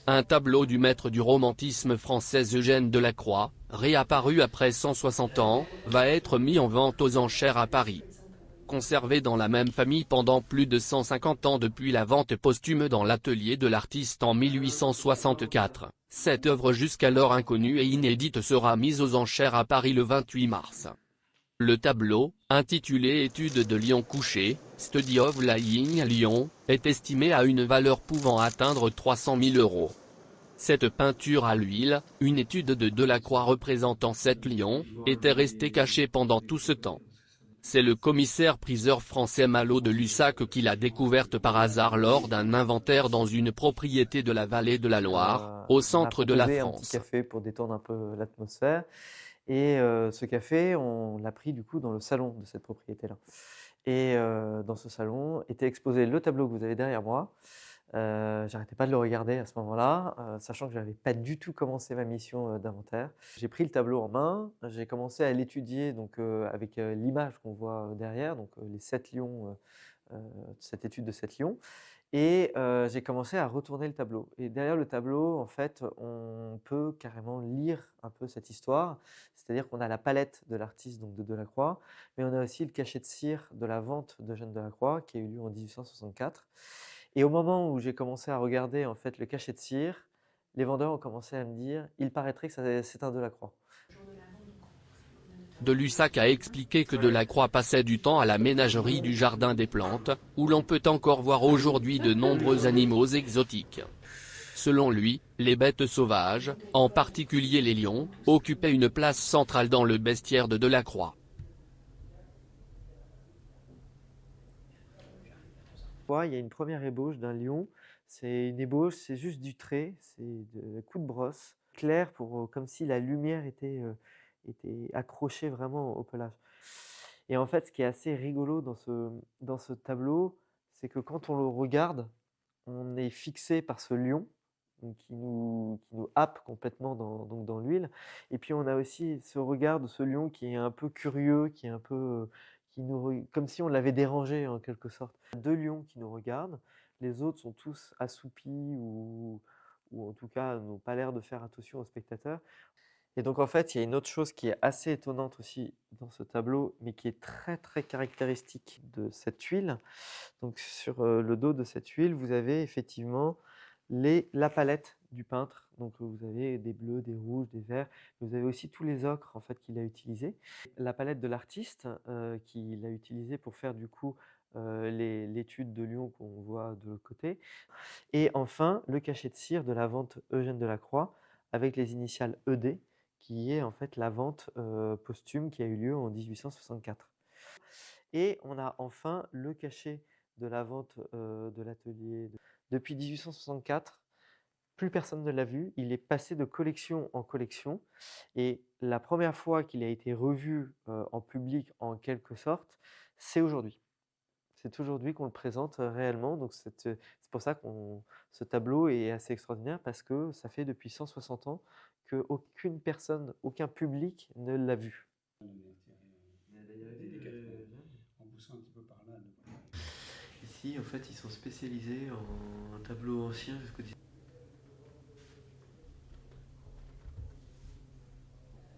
Un tableau du maître du romantisme français Eugène Delacroix, réapparu après 160 ans, va être mis en vente aux enchères à Paris. Conservé dans la même famille pendant plus de 150 ans depuis la vente posthume dans l'atelier de l'artiste en 1864, cette œuvre jusqu'alors inconnue et inédite sera mise aux enchères à Paris le 28 mars. Le tableau, intitulé Étude de lion couché, Study of Lying Lion, est estimé à une valeur pouvant atteindre 300 000 €. Cette peinture à l'huile, une étude de Delacroix représentant 7 lions, était restée cachée pendant tout ce temps. C'est le commissaire-priseur français Malo de Lussac qui l'a découverte par hasard lors d'un inventaire dans une propriété de la vallée de la Loire, au On m'a centre de la proposé un petit France. café pour détendre un peu l'atmosphère. Et ce café, on l'a pris du coup dans le salon de cette propriété-là. Et dans ce salon était exposé le tableau que vous avez derrière moi. J'arrêtais pas de le regarder à ce moment-là, sachant que je n'avais pas du tout commencé ma mission d'inventaire. J'ai pris le tableau en main, j'ai commencé à l'étudier donc avec l'image qu'on voit derrière, donc les 7 lions, cette étude de 7 lions. Et j'ai commencé à retourner le tableau. Et derrière le tableau, en fait, on peut carrément lire un peu cette histoire. C'est-à-dire qu'on a la palette de l'artiste, donc de Delacroix, mais on a aussi le cachet de cire de la vente d'Eugène Delacroix, qui a eu lieu en 1864. Et au moment où j'ai commencé à regarder en fait le cachet de cire, les vendeurs ont commencé à me dire: «Il paraîtrait que c'est un Delacroix». De Lussac a expliqué que Delacroix passait du temps à la ménagerie du Jardin des Plantes, où l'on peut encore voir aujourd'hui de nombreux animaux exotiques. Selon lui, les bêtes sauvages, en particulier les lions, occupaient une place centrale dans le bestiaire de Delacroix. Il y a une première ébauche d'un lion. C'est une ébauche, c'est juste du trait, c'est de coup de brosse, clair pour, comme si la lumière était accrochée vraiment au pelage. Et en fait, ce qui est assez rigolo dans ce tableau, c'est que quand on le regarde, on est fixé par ce lion, donc qui nous happe complètement donc dans l'huile. Et puis on a aussi ce regard de ce lion qui est un peu curieux, qui est un peu, comme si on l'avait dérangé en quelque sorte. 2 lions qui nous regardent, les autres sont tous assoupis ou en tout cas n'ont pas l'air de faire attention au spectateur. Et donc en fait, il y a une autre chose qui est assez étonnante aussi dans ce tableau, mais qui est très, très caractéristique de cette huile. Donc sur, le dos de cette huile, vous avez effectivement la palette du peintre. Donc vous avez des bleus, des rouges, des verts. Vous avez aussi tous les ocres en fait qu'il a utilisés. La palette de l'artiste, qu'il a utilisée pour faire du coup, l'étude de lion qu'on voit de l'autre côté. Et enfin, le cachet de cire de la vente Eugène Delacroix avec les initiales ED, qui est en fait la vente posthume qui a eu lieu en 1864. Et on a enfin le cachet de la vente de l'atelier. Depuis 1864, plus personne ne l'a vu. Il est passé de collection en collection. Et la première fois qu'il a été revu en public, en quelque sorte, c'est aujourd'hui. C'est aujourd'hui qu'on le présente réellement. Donc c'est pour ça que ce tableau est assez extraordinaire parce que ça fait depuis 160 ans qu'aucune personne, aucun public ne l'a vu. Ici, en fait, ils sont spécialisés en tableaux anciens jusqu'au 19e.